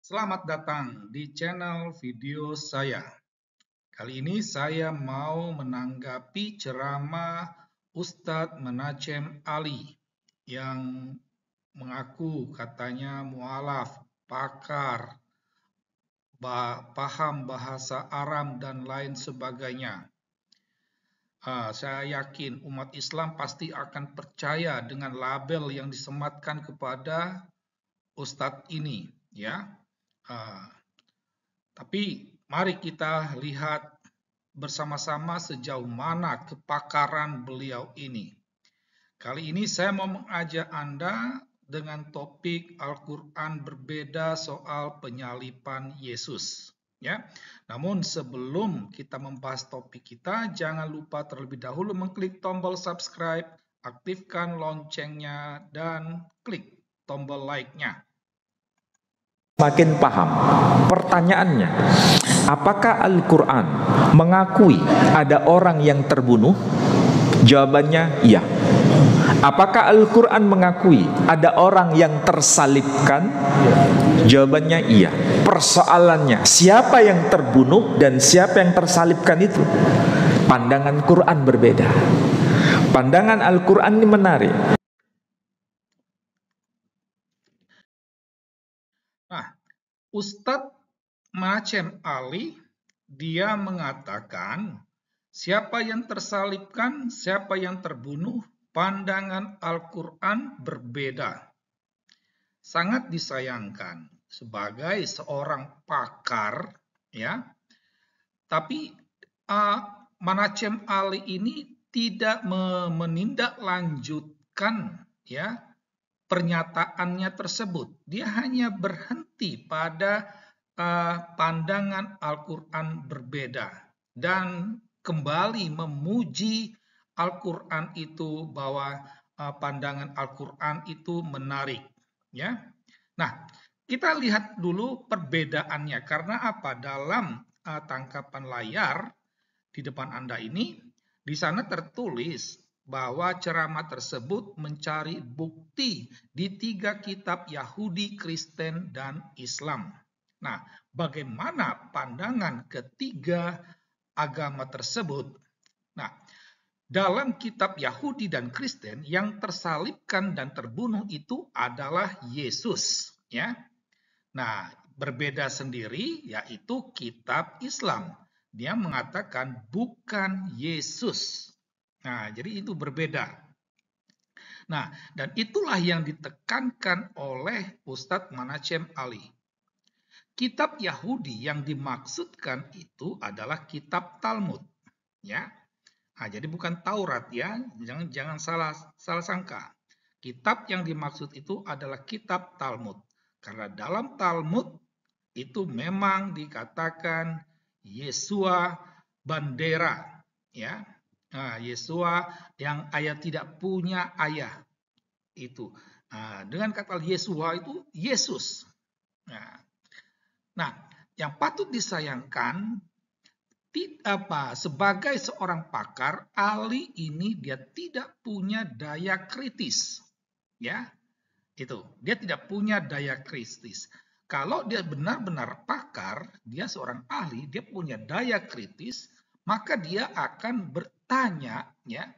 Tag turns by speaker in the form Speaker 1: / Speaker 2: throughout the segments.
Speaker 1: Selamat datang di channel video saya. Kali ini saya mau menanggapi ceramah Ustadz Menachem Ali yang mengaku katanya mualaf, pakar, paham bahasa Aram dan lain sebagainya. Saya yakin umat Islam pasti akan percaya dengan label yang disematkan kepada Ustadz ini, ya. Tapi mari kita lihat bersama-sama sejauh mana kepakaran beliau ini. Kali ini saya mau mengajak Anda dengan topik Al-Quran berbeda soal penyaliban Yesus. Ya, namun sebelum kita membahas topik kita, jangan lupa terlebih dahulu mengklik tombol subscribe, aktifkan loncengnya, dan klik tombol like-nya.
Speaker 2: Makin paham. Pertanyaannya, apakah Al-Quran mengakui ada orang yang terbunuh? Jawabannya iya. Apakah Al-Quran mengakui ada orang yang tersalibkan? Jawabannya iya. Persoalannya, siapa yang terbunuh dan siapa yang tersalibkan itu? Pandangan Quran berbeda. Pandangan Al-Quran ini menarik.
Speaker 1: Nah, Ustadz Menachem Ali, dia mengatakan siapa yang tersalibkan, siapa yang terbunuh, pandangan Al-Quran berbeda. Sangat disayangkan sebagai seorang pakar, ya. Tapi Menachem Ali ini tidak menindaklanjutkan, ya, pernyataannya tersebut. Dia hanya berhenti pada pandangan Al-Quran berbeda dan kembali memuji Al-Quran itu bahwa pandangan Al-Quran itu menarik. Ya, nah kita lihat dulu perbedaannya karena apa? Dalam tangkapan layar di depan Anda ini, di sana tertulis bahwa ceramah tersebut mencari bukti di 3 kitab Yahudi, Kristen, dan Islam. Nah, bagaimana pandangan ketiga agama tersebut? Nah, dalam kitab Yahudi dan Kristen yang tersalibkan dan terbunuh itu adalah Yesus, ya. Nah, berbeda sendiri yaitu kitab Islam. Dia mengatakan bukan Yesus. Nah, jadi itu berbeda. Nah, dan itulah yang ditekankan oleh Ustadz Menachem Ali. Kitab Yahudi yang dimaksudkan itu adalah kitab Talmud, ya. Nah, jadi bukan Taurat, ya. Jangan salah sangka. Kitab yang dimaksud itu adalah kitab Talmud. Karena dalam Talmud itu memang dikatakan Yesua Bandera, ya. Nah, Yesua yang ayah tidak punya ayah itu. Nah, dengan kata Yesua itu Yesus. Nah, yang patut disayangkan sebagai seorang pakar, Ali ini dia tidak punya daya kritis, ya. Itu, dia tidak punya daya kritis. Kalau dia benar-benar pakar, dia seorang ahli, dia punya daya kritis, maka dia akan bertanya, ya,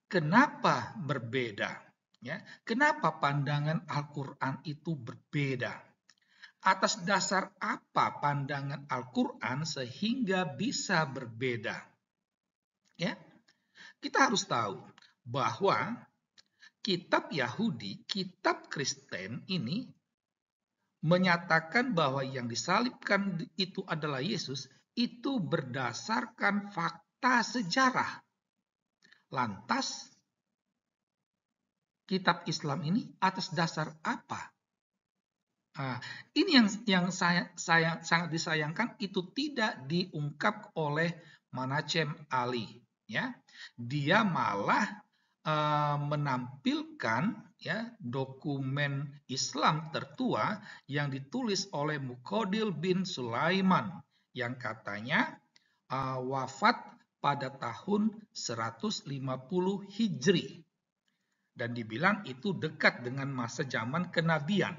Speaker 1: kenapa berbeda? Ya, kenapa pandangan Al-Quran itu berbeda? Atas dasar apa pandangan Al-Quran sehingga bisa berbeda? Ya, kita harus tahu bahwa kitab Yahudi, kitab Kristen ini menyatakan bahwa yang disalibkan itu adalah Yesus, itu berdasarkan fakta sejarah. Lantas, kitab Islam ini atas dasar apa? Nah, ini yang sangat disayangkan, itu tidak diungkap oleh Menachem Ali, ya. Dia malah menampilkan, ya, dokumen Islam tertua yang ditulis oleh Muqaddil bin Sulaiman yang katanya wafat pada tahun 150 Hijri dan dibilang itu dekat dengan masa zaman kenabian.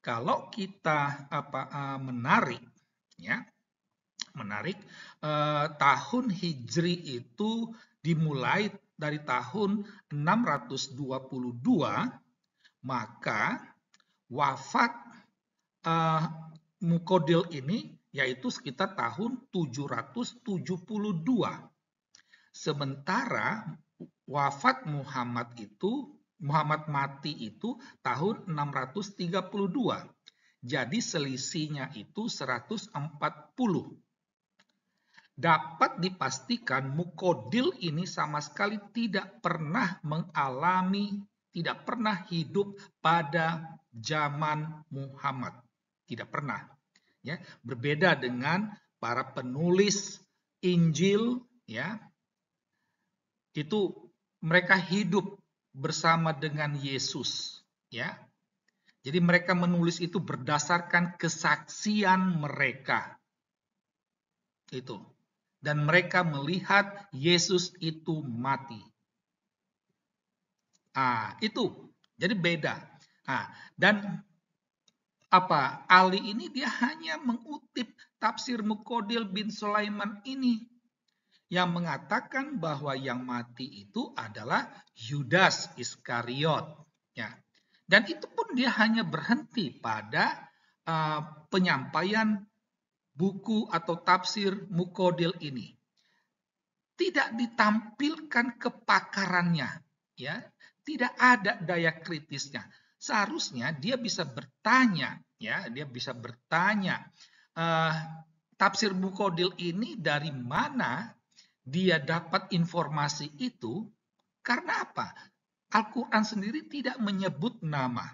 Speaker 1: kalau kita menarik tahun Hijri itu dimulai dari tahun 622, maka wafat Mukodil ini yaitu sekitar tahun 772. Sementara wafat Muhammad mati itu tahun 632. Jadi selisihnya itu 140. Dapat dipastikan Mukodil ini sama sekali tidak pernah hidup pada zaman Muhammad. Tidak pernah. Ya, berbeda dengan para penulis Injil, ya, itu mereka hidup bersama dengan Yesus, ya. Jadi mereka menulis itu berdasarkan kesaksian mereka. Itu. Dan mereka melihat Yesus itu mati. Itu. Jadi beda. Dan Ali ini dia hanya mengutip tafsir Mukodil bin Sulaiman ini yang mengatakan bahwa yang mati itu adalah Yudas Iskariot. Ya. Dan itu pun dia hanya berhenti pada penyampaian buku atau tafsir Mukodil ini. Tidak ditampilkan kepakarannya, ya. Tidak ada daya kritisnya. Seharusnya dia bisa bertanya, ya, tafsir Mukodil ini dari mana dia dapat informasi itu? Karena apa? Al-Quran sendiri tidak menyebut nama.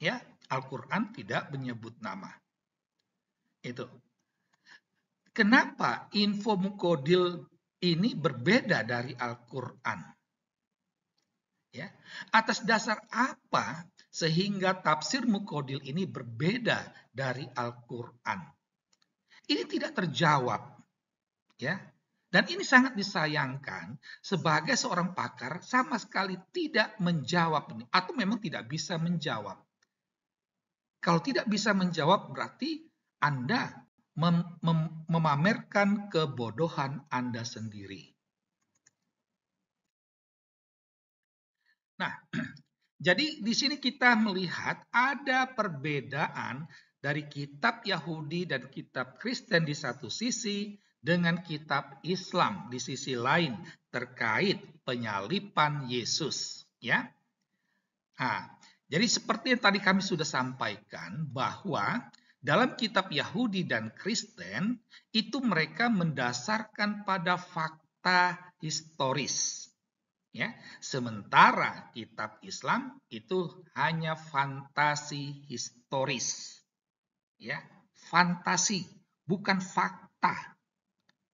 Speaker 1: Ya, Al-Quran tidak menyebut nama. Itu. Kenapa info Mukodil ini berbeda dari Al-Quran? Ya, atas dasar apa sehingga tafsir Mukodil ini berbeda dari Al-Quran? Ini tidak terjawab, ya. Dan ini sangat disayangkan, sebagai seorang pakar sama sekali tidak menjawab ini, atau memang tidak bisa menjawab. Kalau tidak bisa menjawab berarti Anda memamerkan kebodohan Anda sendiri. Nah, jadi di sini kita melihat ada perbedaan dari kitab Yahudi dan kitab Kristen di satu sisi dengan kitab Islam di sisi lain terkait penyaliban Yesus, ya. Jadi seperti yang tadi kami sudah sampaikan bahwa dalam kitab Yahudi dan Kristen itu mereka mendasarkan pada fakta historis. Ya, sementara kitab Islam itu hanya fantasi historis. Ya, fantasi, bukan fakta.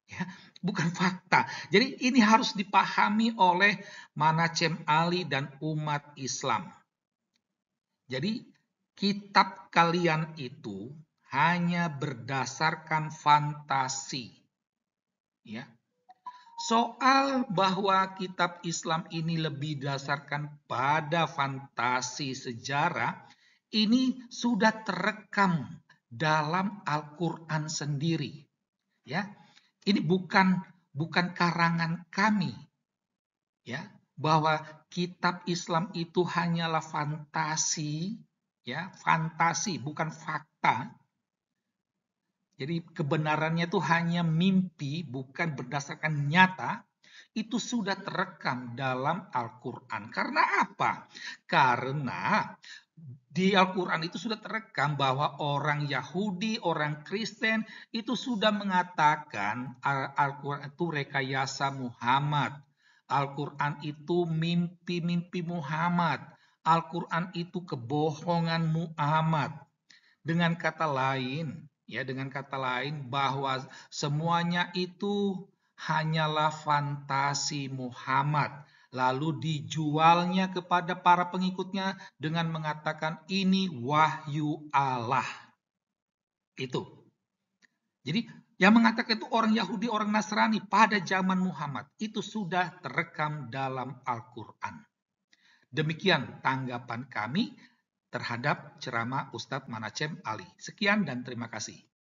Speaker 1: Ya, bukan fakta. Jadi ini harus dipahami oleh Manachem Ali dan umat Islam. Jadi kitab kalian itu hanya berdasarkan fantasi. Ya. Soal bahwa kitab Islam ini lebih didasarkan pada fantasi sejarah, ini sudah terekam dalam Al-Quran sendiri. Ya, ini bukan karangan kami, ya, bahwa kitab Islam itu hanyalah fantasi, ya, fantasi bukan fakta. Jadi kebenarannya itu hanya mimpi, bukan berdasarkan nyata. Itu sudah terekam dalam Al-Quran. Karena apa? Karena di Al-Quran itu sudah terekam bahwa orang Yahudi, orang Kristen itu sudah mengatakan Al-Quran itu rekayasa Muhammad. Al-Quran itu mimpi-mimpi Muhammad. Al-Quran itu kebohongan Muhammad. Dengan kata lain, bahwa semuanya itu hanyalah fantasi Muhammad. Lalu dijualnya kepada para pengikutnya dengan mengatakan ini wahyu Allah. Itu. Jadi yang mengatakan itu orang Yahudi, orang Nasrani pada zaman Muhammad. Itu sudah terekam dalam Al-Quran. Demikian tanggapan kami terhadap ceramah Ustadz Manacem Ali. Sekian dan terima kasih.